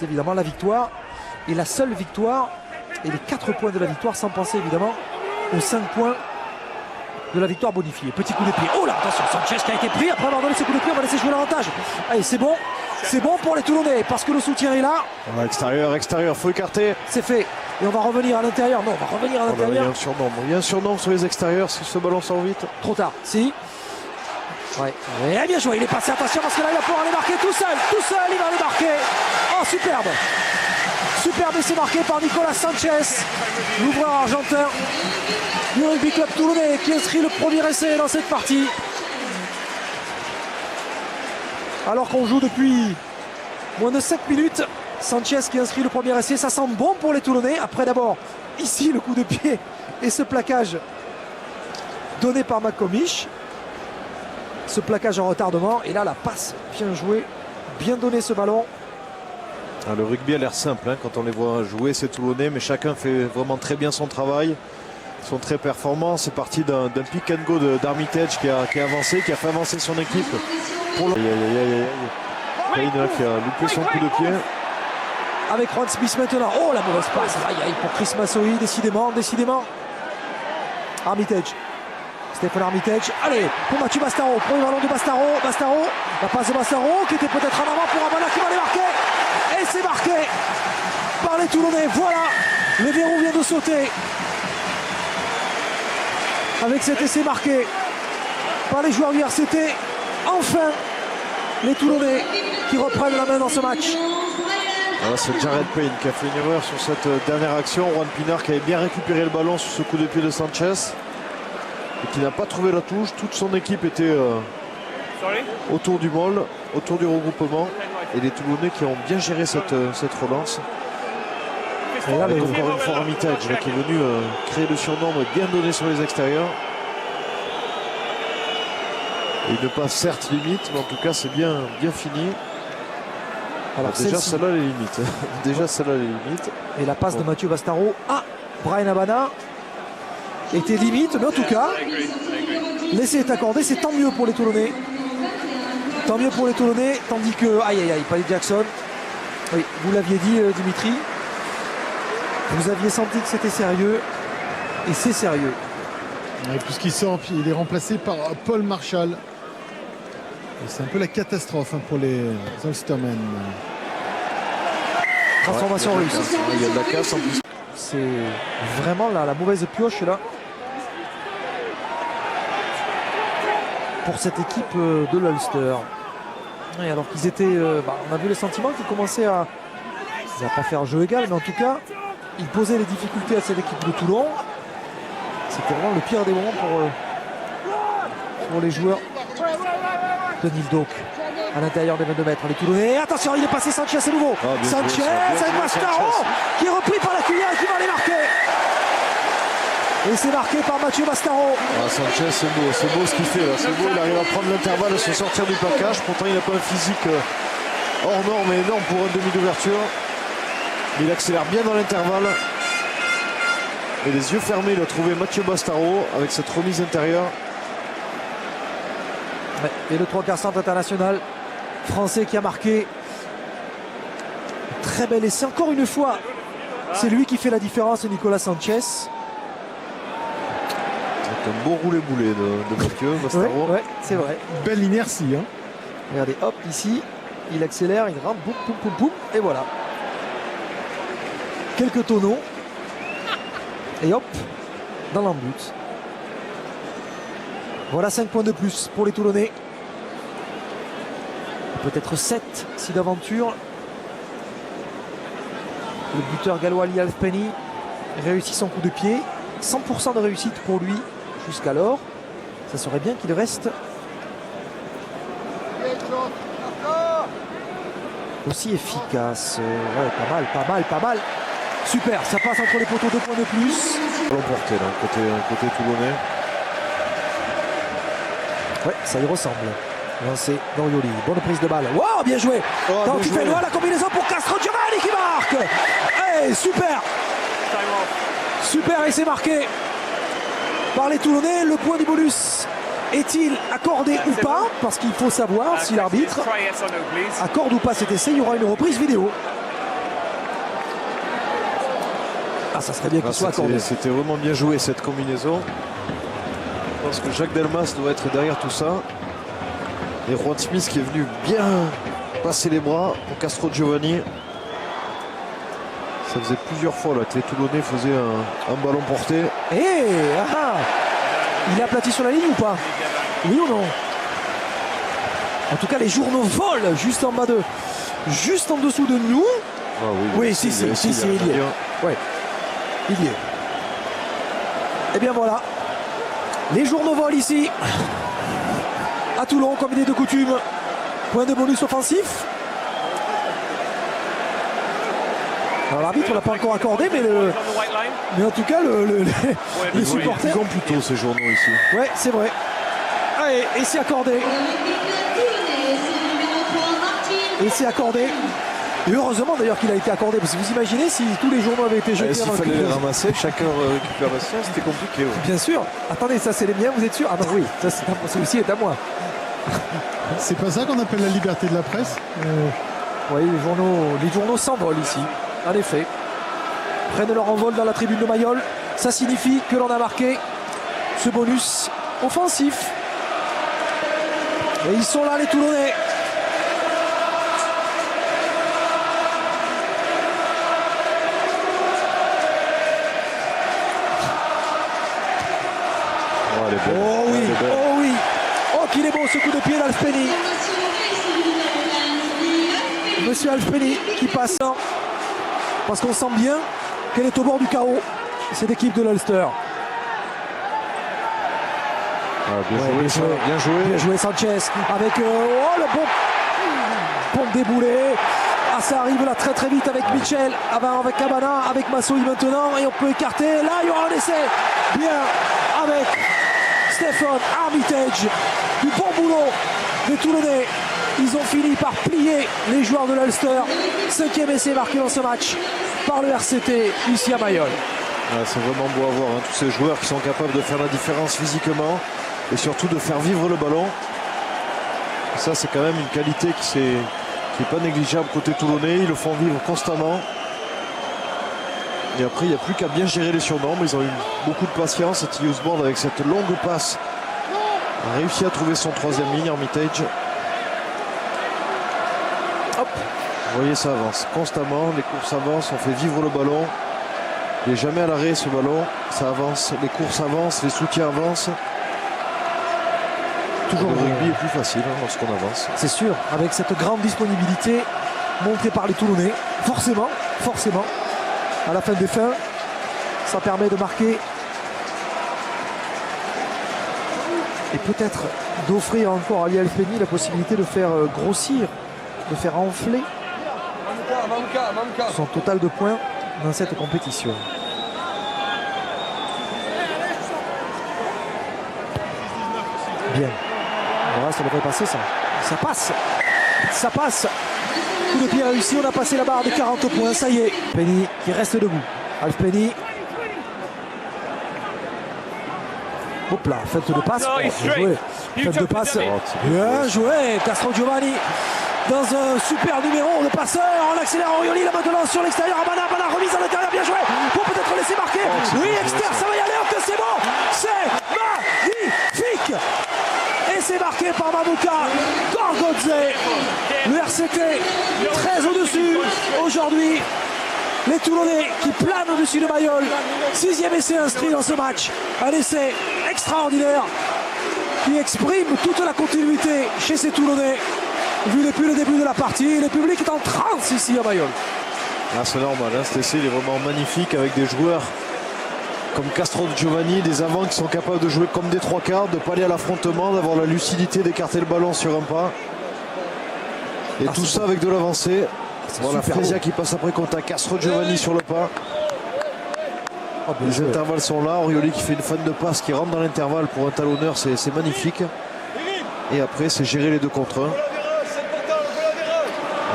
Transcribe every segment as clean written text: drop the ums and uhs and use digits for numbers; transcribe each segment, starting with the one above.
C'est évidemment la victoire. Et la seule victoire, et les 4 points de la victoire, sans penser évidemment aux 5 points de la victoire bonifiée. Petit coup de pied. Oh là, attention, Sanchez qui a été pris. Après avoir donné ce coup de pied, on va laisser jouer l'avantage. Allez, c'est bon. C'est bon pour les Toulonnais parce que le soutien est là. Extérieur, faut écarter. C'est fait. Et on va revenir à l'intérieur. Non, on va revenir à l'intérieur. Il y a un surnombre sur les extérieurs si ce ballon sort vite. Trop tard, si. Ouais. Et bien joué, il est passé, attention parce que là il va pouvoir aller marquer tout seul, il va aller marquer. Oh, superbe. Superbe, et c'est marqué par Nicolas Sanchez, l'ouvreur argentin du Rugby Club Toulonnais qui inscrit le premier essai dans cette partie. Alors qu'on joue depuis moins de 7 minutes, Sanchez qui inscrit le premier essai, ça sent bon pour les Toulonnais. Après d'abord, ici le coup de pied et ce plaquage donné par McComish. Ce plaquage en retardement et là la passe bien jouée, bien donné ce ballon. Le rugby a l'air simple hein, quand on les voit jouer, ces Toulonnais, mais chacun fait vraiment très bien son travail. Ils sont très performants. C'est parti d'un pick and go d'Armitage qui a avancé, qui a fait avancer son équipe. Payne qui a loupé son coup de pied. Avec Ron Smith maintenant. Oh, la mauvaise passe. Aïe aïe pour Chris Massoï, décidément. Armitage. Stéphane Armitage. Allez, pour Mathieu Bastaro. Premier ballon de Bastaro. La passe de Bastaro qui était peut-être en avant pour Abana qui va aller marquer. Et c'est marqué par les Toulonnais. Voilà, le verrou vient de sauter. Avec cet essai marqué par les joueurs du RCT. Enfin, les Toulonnais qui reprennent la main dans ce match. C'est Jared Payne qui a fait une erreur sur cette dernière action. Juan Pinard qui avait bien récupéré le ballon sur ce coup de pied de Sanchez. Et qui n'a pas trouvé la touche. Toute son équipe était autour du môle, autour du regroupement. Et les Toulonnais qui ont bien géré cette relance. Et là, avec encore une fois Armitage qui est venu créer le surnombre et bien donné sur les extérieurs. Et une passe certes limite, mais en tout cas c'est bien fini. Alors déjà celle-là les limites. Et la passe de Mathieu Bastaro à Brian Abana était limite, mais en tout cas l'essai est accordé, c'est tant mieux pour les Toulonnais. Tandis que aïe, Paddy Jackson, oui, vous l'aviez dit Dimitri, vous aviez senti que c'était sérieux, et c'est sérieux. Ouais, puisqu'il sort, il est remplacé par Paul Marshall. C'est un peu la catastrophe pour les Ulstermen. Transformation russe. Il y a de la casse en plus. C'est vraiment la mauvaise pioche là pour cette équipe de l'Ulster. Et alors qu'ils étaient, on a vu le sentiment qu'ils commençaient à pas faire jeu égal, mais en tout cas ils posaient les difficultés à cette équipe de Toulon. C'était vraiment le pire des moments pour les joueurs de Neil Doak à l'intérieur des 22 mètres. Les Toulonnais, attention, il est passé Sanchez à nouveau. Sanchez avec Bastaro qui est repris par la cuillère et qui va aller marquer. Et c'est marqué par Mathieu Bastaro. Sanchez, c'est beau ce qu'il fait là. C'est beau, il arrive à prendre l'intervalle et se sortir du plaquage. Pourtant il n'a pas un physique hors norme et énorme pour un demi d'ouverture. Mais il accélère bien dans l'intervalle. Et les yeux fermés, il a trouvé Mathieu Bastaro avec cette remise intérieure. Et le 3/4 centre international français qui a marqué. Très bel essai. Encore une fois, c'est lui qui fait la différence, Nicolas Sanchez. C'est un beau roulé-boulet de Mathieu Bastaro. Ouais, c'est vrai. Belle inertie. Regardez, hop, ici, il accélère, il rentre, boum, et voilà. Quelques tonneaux. Et hop, dans l'embut. Voilà 5 points de plus pour les Toulonnais. Peut-être 7 si d'aventure. Le buteur gallois Lee Halfpenny réussit son coup de pied. 100% de réussite pour lui jusqu'alors. Ça serait bien qu'il reste aussi efficace. Ouais, pas mal. Super, ça passe entre les poteaux, 2 points de plus. L'emporté là, côté Toulonnais. Ouais, ça y ressemble. Lancé d'Orioli. Bonne prise de balle. Wow, bien joué. Dans qui fait la combinaison pour Castro Giovanni qui marque. Hey, super. Et c'est marqué par les Toulonnais. Le point du bonus est-il accordé ou pas? Parce qu'il faut savoir si l'arbitre accorde ou pas cet essai. Il y aura une reprise vidéo. ça serait bien qu'il soit accordé. C'était vraiment bien joué cette combinaison. Je pense que Jacques Delmas doit être derrière tout ça. Et Juan Smith qui est venu bien passer les bras pour Castro Giovanni. Ça faisait plusieurs fois là, que les Toulonnais faisaient un ballon porté. Il est aplati sur la ligne ou pas? Oui ou non? En tout cas, les journaux volent juste en bas juste en dessous de nous. Ah oui, si, il y est. Ouais, il y est. Et bien voilà, les journaux volent ici. À Toulon, comme il est de coutume. Point de bonus offensif. Alors l'arbitre ne l'a pas encore accordé, mais en tout cas les supporters. Ils ont plutôt ces journaux ici. Ouais, c'est vrai. Allez, et c'est accordé. Et c'est accordé. Et heureusement d'ailleurs qu'il a été accordé, parce que vous imaginez si tous les journaux avaient été jetés. S'il fallait les ramasser, chacun récupération, c'était compliqué. Ouais. Bien sûr. Attendez, ça c'est les miens, vous êtes sûr? Ah bah oui, celui-ci est à moi. C'est pas ça qu'on appelle la liberté de la presse. Oui, les journaux s'envolent ici, en effet. Prennent leur envol dans la tribune de Mayol. Ça signifie que l'on a marqué ce bonus offensif. Et ils sont là, les Toulonnais. Oh oui, oh oui. Oh qu'il est beau ce coup de pied d'Alfpeni. Monsieur Alfpeni qui passe. Parce qu'on sent bien qu'elle est au bord du chaos, cette équipe de l'Ulster. Bien joué Sanchez avec le bon déboulé. Ça arrive là très vite avec Mitchell, avec Cabana, avec Massoui maintenant, et on peut écarter. Là il y aura un essai. Bien avec Stephen Armitage. Du bon boulot des Toulonnais. Ils ont fini par plier les joueurs de l'Ulster. 5e essai marqué dans ce match par le RCT ici à Mayol. C'est vraiment beau à voir, hein, tous ces joueurs qui sont capables de faire la différence physiquement et surtout de faire vivre le ballon. Ça c'est quand même une qualité qui n'est pas négligeable côté toulonnais. Ils le font vivre constamment. Et après il n'y a plus qu'à bien gérer les surnombres. Ils ont eu beaucoup de patience. Et Tilly Osborne avec cette longue passe a réussi à trouver son 3e ligne. Armitage. Hop. Vous voyez, ça avance constamment, les courses avancent, on fait vivre le ballon. Il n'est jamais à l'arrêt ce ballon, ça avance, les courses avancent, les soutiens avancent. Toujours le rugby est plus facile lorsqu'on avance. C'est sûr, avec cette grande disponibilité montrée par les Toulonnais, forcément, à la fin des fins, ça permet de marquer et peut-être d'offrir encore à Ali Alfeni la possibilité de faire grossir, de faire enfler son total de points dans cette compétition. Bien. Voilà, ça devrait passer ça. Ça passe. Ça passe. Coup de pied réussi. On a passé la barre de 40 points. Ça y est. Penny qui reste debout. Alfpeni. Hop là. Fête de passe. Oh, bien joué. Fête de passe. Bien joué. Castro Giovanni. Dans un super numéro de passeur, on accélère Orioli là maintenant sur l'extérieur. Abana remise à l'intérieur, bien joué pour peut-être laisser marquer. Oui, externe, ça va y aller, que c'est bon, c'est magnifique. Et c'est marqué par Mamouka Gorgodze. Le RCT très au-dessus aujourd'hui. Les Toulonnais qui planent au-dessus de Mayol. 6e essai inscrit dans ce match. Un essai extraordinaire qui exprime toute la continuité chez ces Toulonnais. Vu depuis le début de la partie, le public est en transe ici à Mayol. C'est normal, hein, cet essai il est vraiment magnifique avec des joueurs comme Castro Giovanni, des avants qui sont capables de jouer comme des trois quarts, de ne pas aller à l'affrontement, d'avoir la lucidité d'écarter le ballon sur un pas. Et tout ça avec de l'avancée. Voilà Frezia qui passe après contact, Castro Giovanni sur le pas. Les intervalles sont là, Orioli qui fait une fin de passe qui rentre dans l'intervalle pour un talonneur, c'est magnifique. Et après c'est gérer les 2 contre 1.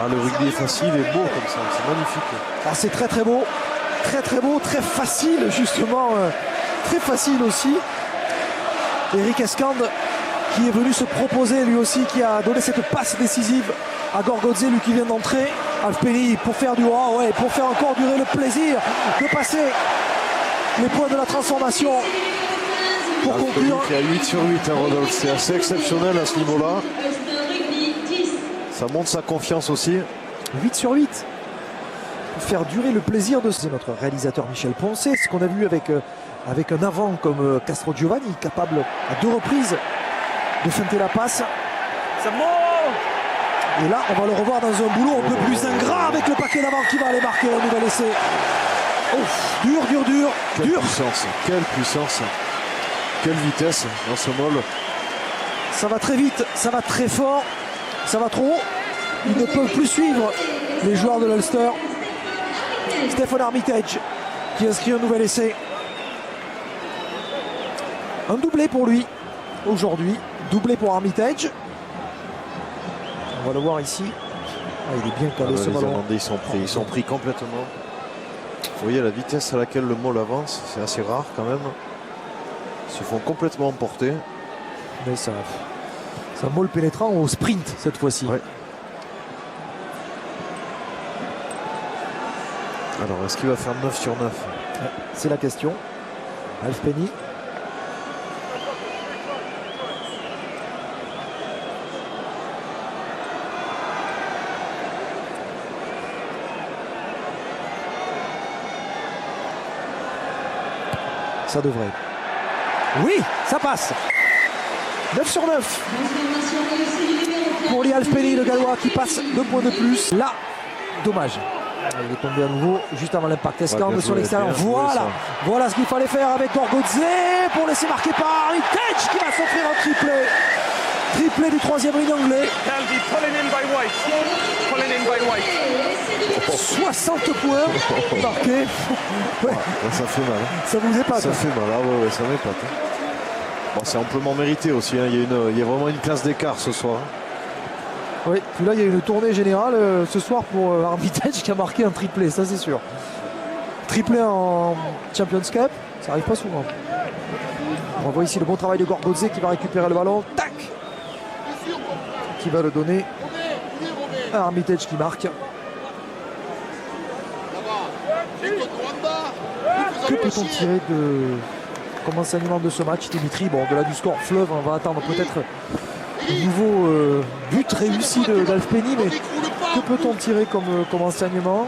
Le rugby est facile et beau comme ça, c'est magnifique. C'est très beau, très facile justement, très facile aussi. Eric Escande qui est venu se proposer lui aussi, qui a donné cette passe décisive à Gorgodze, lui qui vient d'entrer Alfpeni pour faire pour faire encore durer le plaisir de passer les points de la transformation pour conclure. Il y a 8 sur 8, hein, Rodolphe. C'est assez exceptionnel à ce niveau-là. Ça montre sa confiance aussi. 8 sur 8. Pour faire durer le plaisir de notre réalisateur Michel Poncé. Ce qu'on a vu avec un avant comme Castro Giovanni, capable à 2 reprises de feinter la passe. Et là, on va le revoir dans un boulot un peu plus ingrat avec le paquet d'avant qui va aller marquer un nouvel essai. Ouf, dur. Quelle puissance. Quelle vitesse dans ce môle. Ça va très vite, ça va très fort, ça va trop haut. Ils ne peuvent plus suivre les joueurs de l'Ulster. Stephen Armitage qui inscrit un nouvel essai. Un doublé pour lui aujourd'hui. Doublé pour Armitage. On va le voir ici. Il est bien calé ce les ballon. Irlandais ils sont pris complètement. Vous voyez la vitesse à laquelle le môle avance, c'est assez rare quand même. Ils se font complètement emporter. Mais ça môle pénétrant au sprint cette fois-ci. Ouais. Alors est-ce qu'il va faire 9 sur 9? Ouais, c'est la question. Alfpeni. Ça devrait. Oui, ça passe. 9 sur 9. Pour Lee Alfpeni, le Gallois qui passe 2 points de plus. Là, dommage. Il est tombé à nouveau juste avant l'impact. Escande sur l'extérieur. Voilà ce qu'il fallait faire avec Gorgodze pour laisser marquer par Armitage qui va s'offrir un triplé. Triplé du 3e ring anglais. 60 points marqués. Ouais. Ça fait mal. Ça vous épate. Ça fait mal, ouais, ça m'épate. Bon, c'est amplement mérité aussi, hein. Il y a vraiment une classe d'écart ce soir. Oui, puis là il y a une tournée générale ce soir pour Armitage qui a marqué un triplé, ça c'est sûr. Triplé en Champions Cup, ça arrive pas souvent. On voit ici le bon travail de Gorgodze qui va récupérer le ballon. Tac, qui va le donner à Armitage qui marque. Que peut-on tirer comme enseignement de ce match, Dimitri? Bon, de là du score fleuve, on va attendre peut-être un nouveau but réussi d'Alfpeni, mais que peut-on tirer comme enseignement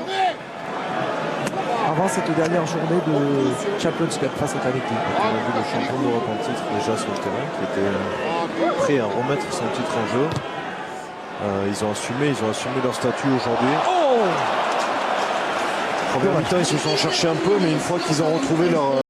avant cette dernière journée de Champions Cup face à Kaneki? On a vu le champion d'Europe en titre déjà sur le terrain qui était prêt à remettre son titre en jeu. Ils ont assumé leur statut aujourd'hui. Oh! Première mi-temps, ils se sont cherchés un peu, mais une fois qu'ils ont retrouvé leur